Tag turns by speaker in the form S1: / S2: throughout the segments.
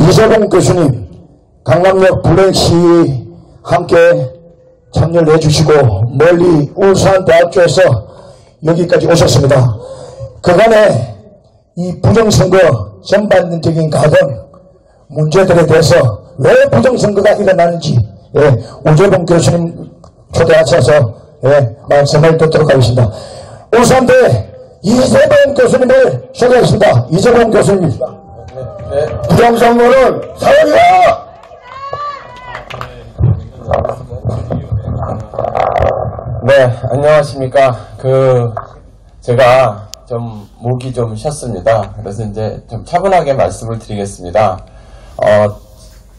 S1: 이재봉 교수님, 강남역 블랙 시위 함께 참여를 해주시고 멀리 울산대학교에서 여기까지 오셨습니다. 그간에 이 부정선거 전반적인 가던 문제들에 대해서 왜 부정선거가 일어나는지 우재봉 교수님 초대하셔서 말씀을 듣도록 하겠습니다. 울산대 이재봉 교수님을 소개하겠습니다. 이재봉 교수님. 부정선거는 사회야!
S2: 네, 안녕하십니까. 제가 좀 목이 좀 쉬었습니다. 그래서 이제 좀 차분하게 말씀을 드리겠습니다.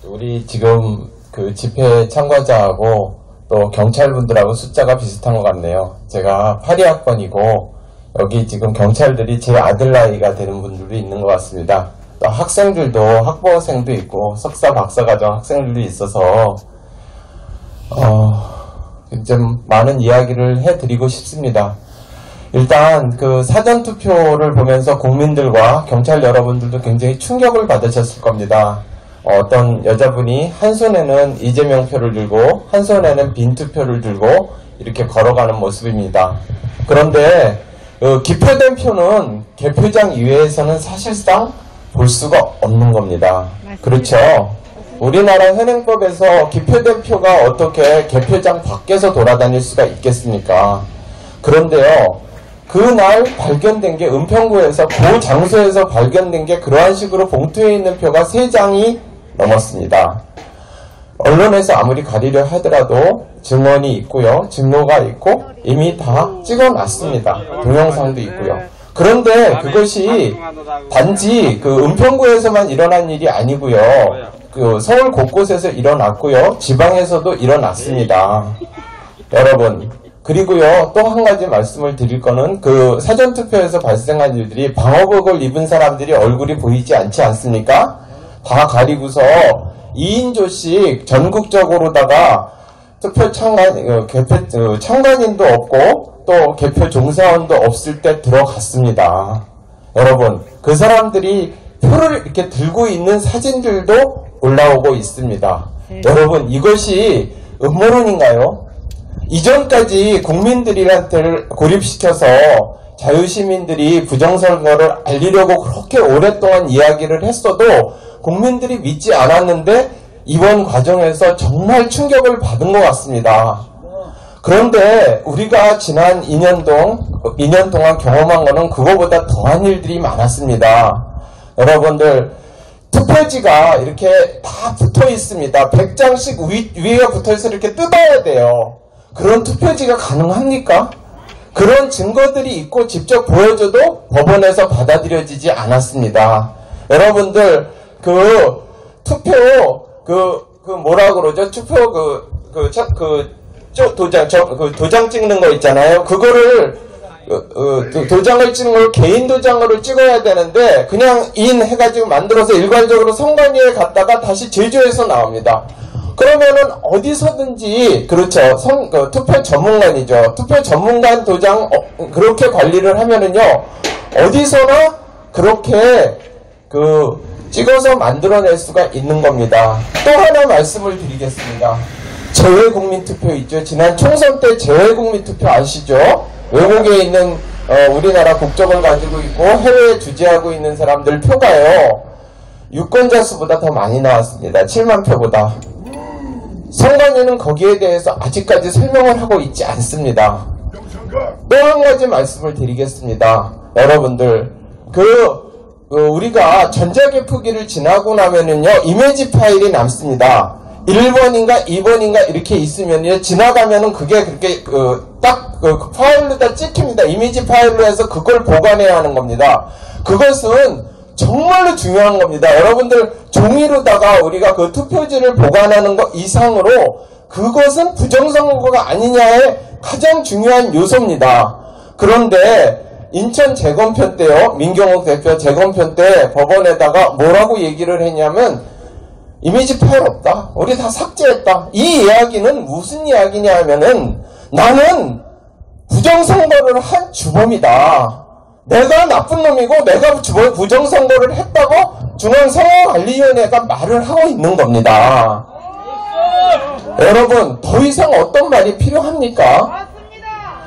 S2: 우리 지금 그 집회 참가자하고 또 경찰분들하고 숫자가 비슷한 것 같네요. 제가 82학번이고 여기 지금 경찰들이 제 아들 나이가 되는 분들도 있는 것 같습니다. 또 학생들도 학부생도 있고 석사 박사과정 학생들도 있어서 좀 많은 이야기를 해드리고 싶습니다. 일단 그 사전투표를 보면서 국민들과 경찰 여러분들도 굉장히 충격을 받으셨을 겁니다. 어떤 여자분이 한 손에는 이재명 표를 들고 한 손에는 빈 투표를 들고 이렇게 걸어가는 모습입니다. 그런데 기표된 표는 개표장 이외에서는 사실상 볼 수가 없는 겁니다. 그렇죠? 우리나라 현행법에서 기표된 표가 어떻게 개표장 밖에서 돌아다닐 수가 있겠습니까? 그런데요, 그날 발견된 게 은평구에서 그 장소에서 발견된 게 그러한 식으로 봉투에 있는 표가 3장이 넘었습니다. 언론에서 아무리 가리려 하더라도 증언이 있고요, 증거가 있고 이미 다 찍어놨습니다. 동영상도 있고요. 그런데 그것이 단지 그 은평구에서만 일어난 일이 아니고요, 그 서울 곳곳에서 일어났고요, 지방에서도 일어났습니다. 여러분, 그리고요, 또 한 가지 말씀을 드릴 거는 그 사전투표에서 발생한 일들이 방호복을 입은 사람들이 얼굴이 보이지 않지 않습니까? 다 가리고서 2인조씩 전국적으로다가 투표 참관인도 없고 또 개표 종사원도 없을 때 들어갔습니다. 여러분, 그 사람들이 표를 이렇게 들고 있는 사진들도 올라오고 있습니다. 여러분, 이것이 음모론인가요? 이전까지 국민들한테 고립시켜서 자유시민들이 부정선거를 알리려고 그렇게 오랫동안 이야기를 했어도 국민들이 믿지 않았는데 이번 과정에서 정말 충격을 받은 것 같습니다. 그런데 우리가 지난 2년 동안 경험한 거는 그거보다 더한 일들이 많았습니다. 여러분들, 투표지가 이렇게 다 붙어 있습니다. 100장씩 위에 붙어 있어 이렇게 뜯어야 돼요. 그런 투표지가 가능합니까? 그런 증거들이 있고 직접 보여줘도 법원에서 받아들여지지 않았습니다. 여러분들, 투표, 뭐라 그러죠? 투표, 도장 찍는 거 있잖아요. 그거를, 도장을 찍는 걸 개인 도장으로 찍어야 되는데, 그냥 해가지고 만들어서 일괄적으로 선관위에 갔다가 다시 제조해서 나옵니다. 그러면은 어디서든지, 그렇죠. 투표 전문관이죠. 투표 전문관 도장, 그렇게 관리를 하면은요, 어디서나 그렇게, 찍어서 만들어낼 수가 있는 겁니다. 또 하나 말씀을 드리겠습니다. 재외국민투표 있죠. 지난 총선 때 재외국민투표 아시죠? 외국에 있는 우리나라 국적을 가지고 있고 해외에 주재하고 있는 사람들 표가요, 유권자 수보다 더 많이 나왔습니다. 7만 표보다. 선관위는 거기에 대해서 아직까지 설명을 하고 있지 않습니다. 또 한 가지 말씀을 드리겠습니다. 여러분들, 우리가 전자개표기를 지나고 나면은요, 이미지 파일이 남습니다. 1번인가 2번인가 이렇게 있으면요, 지나가면은 그게 그렇게 파일로다 찍힙니다. 이미지 파일로 해서 그걸 보관해야 하는 겁니다. 그것은 정말로 중요한 겁니다. 여러분들, 종이로다가 우리가 그 투표지를 보관하는 것 이상으로 그것은 부정선거가 아니냐의 가장 중요한 요소입니다. 그런데 인천 재검표 때요, 민경욱 대표 재검표 때 법원에다가 뭐라고 얘기를 했냐면, 이미지 파일 없다, 우리 다 삭제했다. 이 이야기는 무슨 이야기냐 하면은, 나는 부정선거를 한 주범이다. 내가 나쁜 놈이고 내가 부정선거를 했다고 중앙선거관리위원회가 말을 하고 있는 겁니다. 여러분, 더 이상 어떤 말이 필요합니까?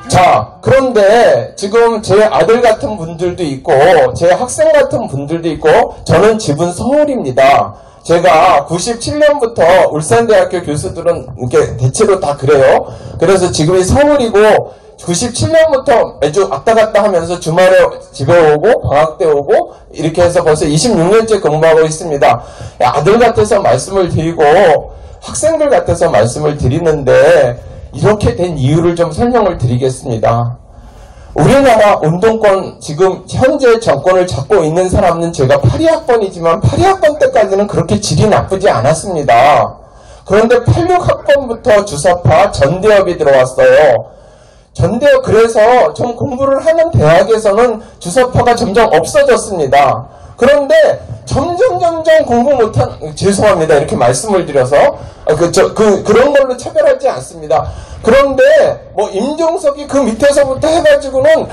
S2: 자, 그런데 지금 제 아들 같은 분들도 있고 제 학생 같은 분들도 있고 저는 집은 서울입니다. 제가 97년부터 울산대학교 교수들은 이렇게 대체로 다 그래요. 그래서 지금이 서울이고 97년부터 매주 왔다 갔다 하면서 주말에 집에 오고 방학 때 오고 이렇게 해서 벌써 26년째 근무하고 있습니다. 아들 같아서 말씀을 드리고 학생들 같아서 말씀을 드리는데 이렇게 된 이유를 좀 설명을 드리겠습니다. 우리나라 운동권 지금 현재 정권을 잡고 있는 사람은 제가 82학번이지만 82학번 때까지는 그렇게 질이 나쁘지 않았습니다. 그런데 86학번부터 주사파 전대협이 들어왔어요. 전대협 그래서 좀 공부를 하는 대학에서는 주사파가 점점 없어졌습니다. 그런데 점점 공부 못한 죄송합니다 이렇게 말씀을 드려서 그런 걸로 차별하지 않습니다. 그런데 뭐 임종석이 그 밑에서부터 해가지고는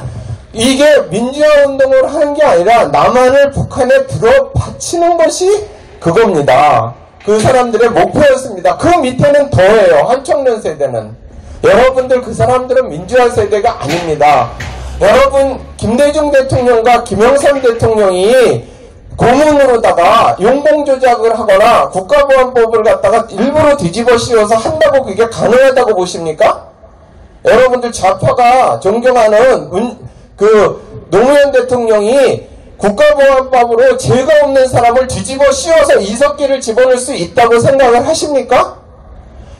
S2: 이게 민주화 운동을 하는 게 아니라 남한을 북한에 들어 바치는 것이 그겁니다. 그 사람들의 목표였습니다. 그 밑에는 더해요. 한청년 세대는. 여러분들 그 사람들은 민주화 세대가 아닙니다. 여러분 김대중 대통령과 김영삼 대통령이 고문으로다가 용공 조작을 하거나 국가보안법을 갖다가 일부러 뒤집어 씌워서 한다고 그게 가능하다고 보십니까? 여러분들 좌파가 존경하는 노무현 대통령이 국가보안법으로 죄가 없는 사람을 뒤집어 씌워서 이석기를 집어넣을 수 있다고 생각을 하십니까?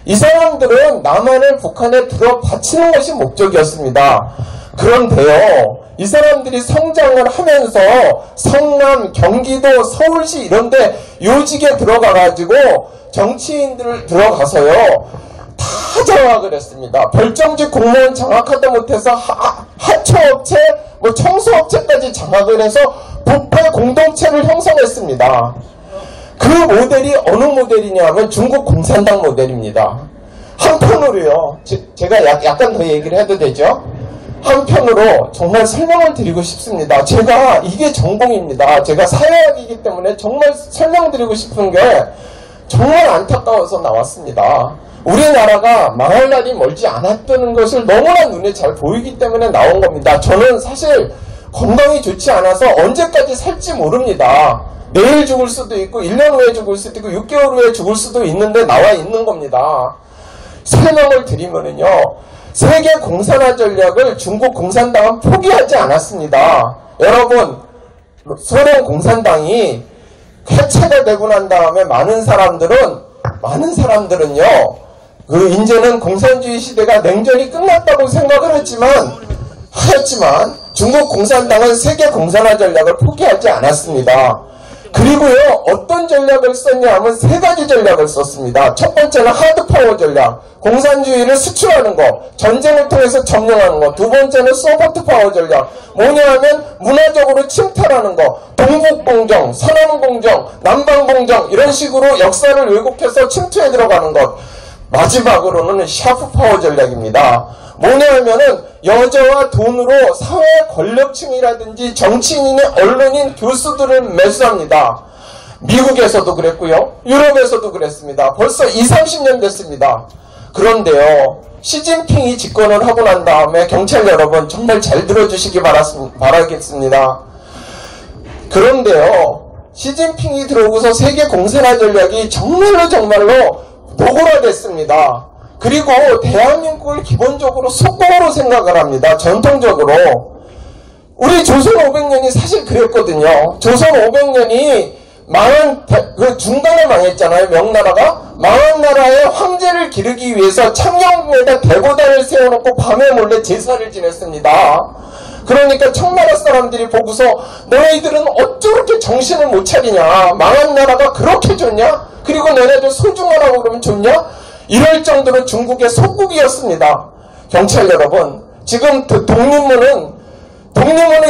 S2: 이 사람들은 남한을 북한에 들어 바치는 것이 목적이었습니다. 그런데요, 이 사람들이 성장을 하면서 성남, 경기도, 서울시 이런데 요직에 들어가가지고 정치인들 들어가서요 다 장악을 했습니다. 별정직 공무원 장악하다 못해서 하청업체, 뭐 청소업체까지 장악을 해서 부패 공동체를 형성했습니다. 그 모델이 어느 모델이냐면 중국 공산당 모델입니다. 한편으로요, 제가 약간 더 얘기를 해도 되죠? 한편으로 정말 설명을 드리고 싶습니다. 제가 이게 전공입니다. 제가 사회학이기 때문에 정말 설명드리고 싶은 게 정말 안타까워서 나왔습니다. 우리나라가 망할 날이 멀지 않았다는 것을 너무나 눈에 잘 보이기 때문에 나온 겁니다. 저는 사실 건강이 좋지 않아서 언제까지 살지 모릅니다. 내일 죽을 수도 있고 1년 후에 죽을 수도 있고 6개월 후에 죽을 수도 있는데 나와 있는 겁니다. 설명을 드리면은요, 세계 공산화 전략을 중국 공산당은 포기하지 않았습니다. 여러분, 소련 공산당이 해체가 되고 난 다음에 많은 사람들은요, 이제는 공산주의 시대가 냉전이 끝났다고 생각을 했지만 중국 공산당은 세계 공산화 전략을 포기하지 않았습니다. 그리고요, 어떤 전략을 썼냐 하면 세 가지 전략을 썼습니다. 첫 번째는 하드파워 전략, 공산주의를 수출하는 거, 전쟁을 통해서 점령하는 거. 두 번째는 소프트파워 전략, 뭐냐 하면 문화적으로 침탈하는 거, 동북공정, 서남공정, 남방공정 이런 식으로 역사를 왜곡해서 침투해 들어가는 것. 마지막으로는 샤프파워 전략입니다. 뭐냐 하면은 여자와 돈으로 사회 권력층이라든지 정치인의 언론인 교수들을 매수합니다. 미국에서도 그랬고요. 유럽에서도 그랬습니다. 벌써 20-30년 됐습니다. 그런데요, 시진핑이 집권을 하고 난 다음에 경찰 여러분 정말 잘 들어주시기 바라겠습니다. 그런데요, 시진핑이 들어오고서 세계 공산화 전략이 정말로 노골화됐습니다. 그리고 대한민국을 기본적으로 속공으로 생각을 합니다. 전통적으로. 우리 조선 500년이 사실 그랬거든요. 조선 500년이 중간에 망했잖아요. 명나라가. 망한 나라의 황제를 기르기 위해서 창녕궁에다 대고단을 세워놓고 밤에 몰래 제사를 지냈습니다. 그러니까 청나라 사람들이 보고서 너희들은 어쩌렇게 정신을 못 차리냐. 망한 나라가 그렇게 좋냐? 그리고 너네들 소중하라고 그러면 좋냐? 이럴 정도로 중국의 속국이었습니다. 경찰 여러분, 지금 독립문은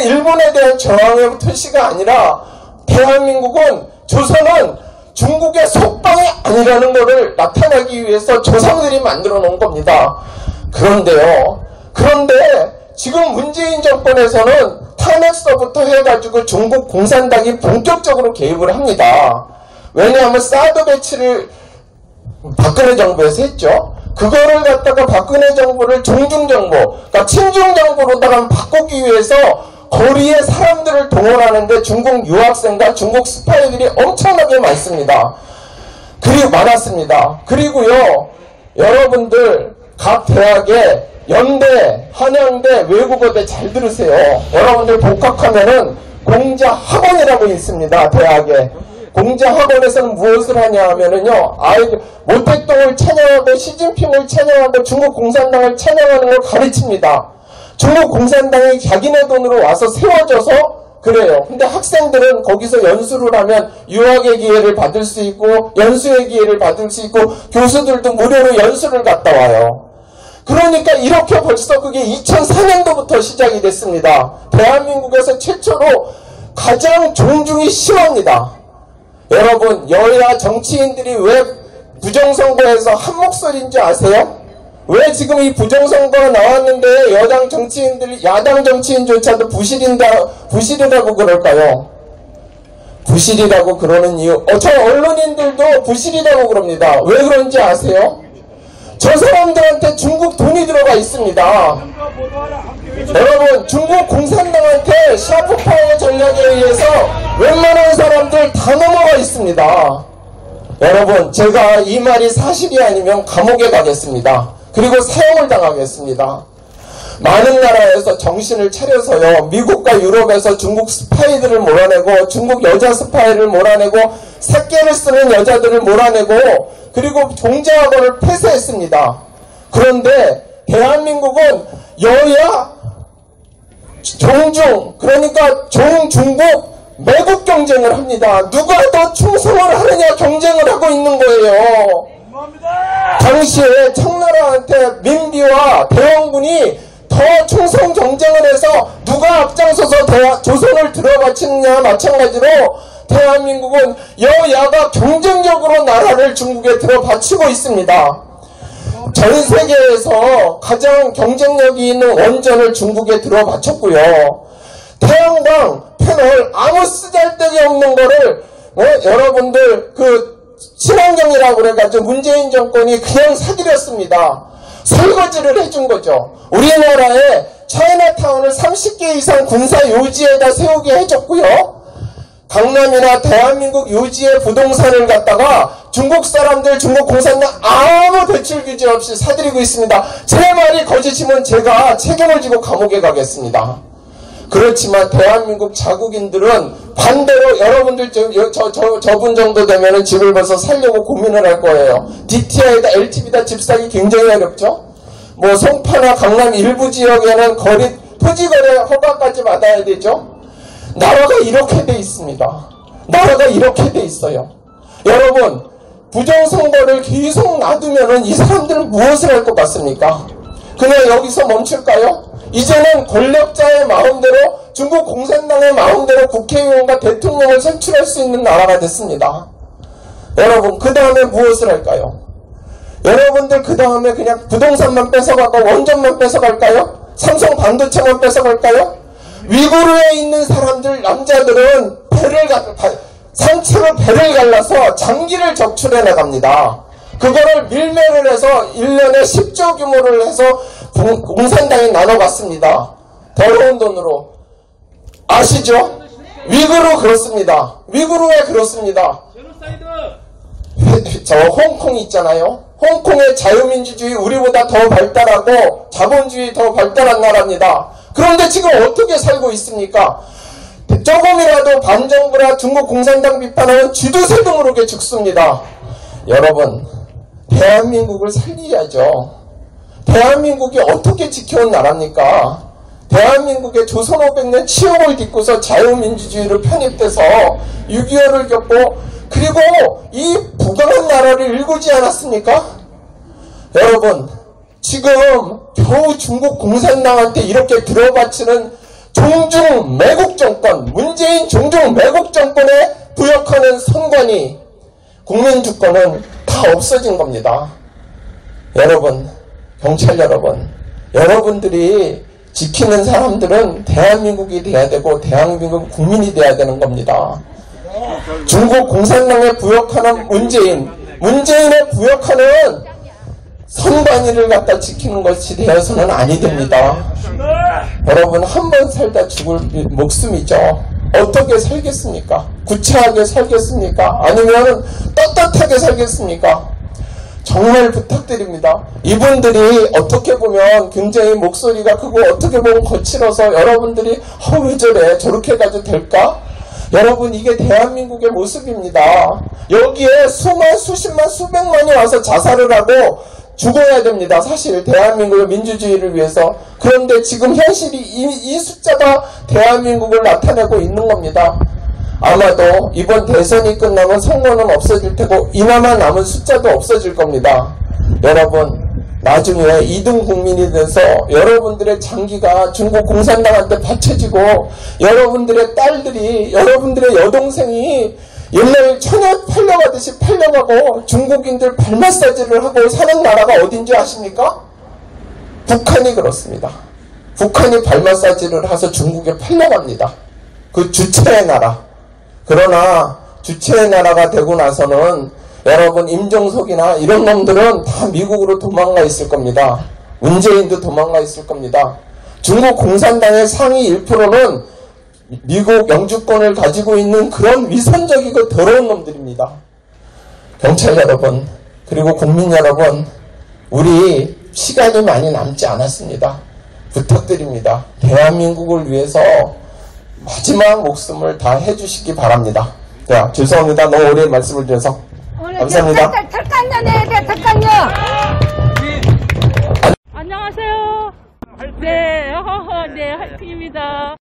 S2: 일본에 대한 저항의 표시가 아니라 대한민국은, 조선은 중국의 속방이 아니라는 것을 나타나기 위해서 조상들이 만들어 놓은 겁니다. 그런데 지금 문재인 정권에서는 탄핵서부터 해가지고 중국 공산당이 본격적으로 개입을 합니다. 왜냐하면 사드 배치를 박근혜 정부에서 했죠. 그거를 갖다가 박근혜 정부를 종중정부, 그러니까 친중정부로다가 바꾸기 위해서 거리에 사람들을 동원하는데 중국 유학생과 중국 스파이들이 엄청나게 많습니다. 그리고 많았습니다. 그리고요, 여러분들 각 대학에 연대, 한양대, 외국어대 잘 들으세요. 여러분들 복학하면은 공자학원이라고 있습니다. 대학에. 공자학원에서는 무엇을 하냐 하면은요, 아이들 모택동을 찬양하고 시진핑을 찬양하고 중국 공산당을 찬양하는 걸 가르칩니다. 중국 공산당이 자기네 돈으로 와서 세워져서 그래요. 근데 학생들은 거기서 연수를 하면 유학의 기회를 받을 수 있고 연수의 기회를 받을 수 있고 교수들도 무료로 연수를 갔다 와요. 그러니까 이렇게 벌써 그게 2004년도부터 시작이 됐습니다. 대한민국에서 최초로 가장 종중이 심합니다. 여러분, 여야 정치인들이 왜 부정선거에서 한 목소리인지 아세요? 왜 지금 이 부정선거가 나왔는데 여당 정치인들이, 야당 정치인조차도 부실이라고 그럴까요? 부실이라고 그러는 이유, 저 언론인들도 부실이라고 그럽니다. 왜 그런지 아세요? 저 사람들한테 중국 돈이 들어가 있습니다. 여러분, 중국 공산당한테 샤프파워 전략에 의해서 웬만한 사람들 다 넘어가 있습니다. 여러분, 제가 이 말이 사실이 아니면 감옥에 가겠습니다. 그리고 사형을 당하겠습니다. 많은 나라에서 정신을 차려서요, 미국과 유럽에서 중국 스파이들을 몰아내고 중국 여자 스파이를 몰아내고 새끼를 쓰는 여자들을 몰아내고 그리고 공자학원을 폐쇄했습니다. 그런데 대한민국은 여야 종중, 그러니까 종중국 매국 경쟁을 합니다. 누가 더 충성을 하느냐 경쟁을 하고 있는 거예요. 당시에 청나라한테 민비와 대원군이 더 충성 경쟁을 해서 누가 앞장서서 조선을 들어바치느냐 마찬가지로 대한민국은 여야가 경쟁적으로 나라를 중국에 들어바치고 있습니다. 전 세계에서 가장 경쟁력이 있는 원전을 중국에 들어바쳤고요. 태양광 패널 아무 쓰잘데기 없는 거를 여러분들 친환경이라고 그래가지고 문재인 정권이 그냥 사들였습니다. 설거지를 해준 거죠. 우리나라에 차이나타운을 30개 이상 군사 요지에다 세우게 해줬고요. 강남이나 대한민국 요지의 부동산을 갖다가 중국 사람들, 중국 공산당 아무 대출 규제 없이 사들이고 있습니다. 제 말이 거짓이면 제가 책임을 지고 감옥에 가겠습니다. 그렇지만 대한민국 자국인들은 반대로 여러분들 저분 정도 되면은 집을 벌써 살려고 고민을 할 거예요. DTI다 LTV다 집 사기 굉장히 어렵죠. 뭐 송파나 강남 일부 지역에는 토지 거래 허가까지 받아야 되죠. 나라가 이렇게 돼 있습니다. 나라가 이렇게 돼 있어요. 여러분, 부정선거를 계속 놔두면은 이 사람들은 무엇을 할 것 같습니까? 그냥 여기서 멈출까요? 이제는 권력자의 마음대로 중국 공산당의 마음대로 국회의원과 대통령을 선출할 수 있는 나라가 됐습니다. 여러분, 그 다음에 무엇을 할까요? 여러분들 그 다음에 그냥 부동산만 뺏어가고 원전만 뺏어갈까요? 삼성 반도체만 뺏어갈까요? 위구르에 있는 사람들, 남자들은 상체로 배를 갈라서 장기를 적출해 나갑니다. 그거를 밀매를 해서 1년에 10조 규모를 해서 공산당이 나눠갔습니다. 더러운 돈으로. 아시죠? 위구르 그렇습니다. 위구르에 그렇습니다. 저 홍콩 있잖아요. 홍콩의 자유민주주의 우리보다 더 발달하고 자본주의 더 발달한 나라입니다. 그런데 지금 어떻게 살고 있습니까? 조금이라도 반정부나 중국 공산당 비판하면 쥐두새도 모르게 죽습니다. 여러분, 대한민국을 살려야죠. 대한민국이 어떻게 지켜온 나라입니까? 대한민국의 조선 500년 치욕을 딛고서 자유민주주의로 편입돼서 6.25를 겪고 그리고 이 부강한 나라를 일구지 않았습니까? 여러분, 지금 겨우 중국 공산당한테 이렇게 들어바치는 종중 매국 정권, 문재인 종중 매국 정권에 부역하는 선관위, 국민주권은 다 없어진 겁니다. 여러분, 경찰 여러분, 여러분들이 지키는 사람들은 대한민국이 돼야 되고 대한민국 국민이 돼야 되는 겁니다. 중국 공산당에 부역하는 문재인에 부역하는 선관위를 갖다 지키는 것이 되어서는 아니 됩니다. 여러분, 한 번 살다 죽을 목숨이죠. 어떻게 살겠습니까? 구차하게 살겠습니까? 아니면 떳떳하게 살겠습니까? 정말 부탁드립니다. 이분들이 어떻게 보면 굉장히 목소리가 크고 어떻게 보면 거칠어서 여러분들이 왜 저래? 저렇게 해가지고 될까? 여러분, 이게 대한민국의 모습입니다. 여기에 수십만, 수백만이 와서 자살을 하고 죽어야 됩니다. 사실 대한민국의 민주주의를 위해서. 그런데 지금 현실이 이 숫자가 대한민국을 나타내고 있는 겁니다. 아마도 이번 대선이 끝나면 선거는 없어질 테고 이나마 남은 숫자도 없어질 겁니다. 여러분, 나중에 2등 국민이 돼서 여러분들의 장기가 중국 공산당한테 바쳐지고 여러분들의 딸들이, 여러분들의 여동생이 옛날 처녀 팔려가듯이 팔려가고 중국인들 발 마사지를 하고 사는 나라가 어딘지 아십니까? 북한이 그렇습니다. 북한이 발 마사지를 해서 중국에 팔려갑니다. 그 주체의 나라. 그러나 주체의 나라가 되고 나서는 여러분, 임종석이나 이런 놈들은 다 미국으로 도망가 있을 겁니다. 문재인도 도망가 있을 겁니다. 중국 공산당의 상위 1%는 미국 영주권을 가지고 있는 그런 위선적이고 더러운 놈들입니다. 경찰 여러분, 그리고 국민 여러분, 우리 시간이 많이 남지 않았습니다. 부탁드립니다. 대한민국을 위해서 마지막 목숨을 다 해주시기 바랍니다. 자, 죄송합니다. 너무 오래 말씀을 드려서. 감사합니다.
S3: 털간요 내야 돼, 털간요.
S4: 안녕하세요. 네, 네, 화이팅입니다.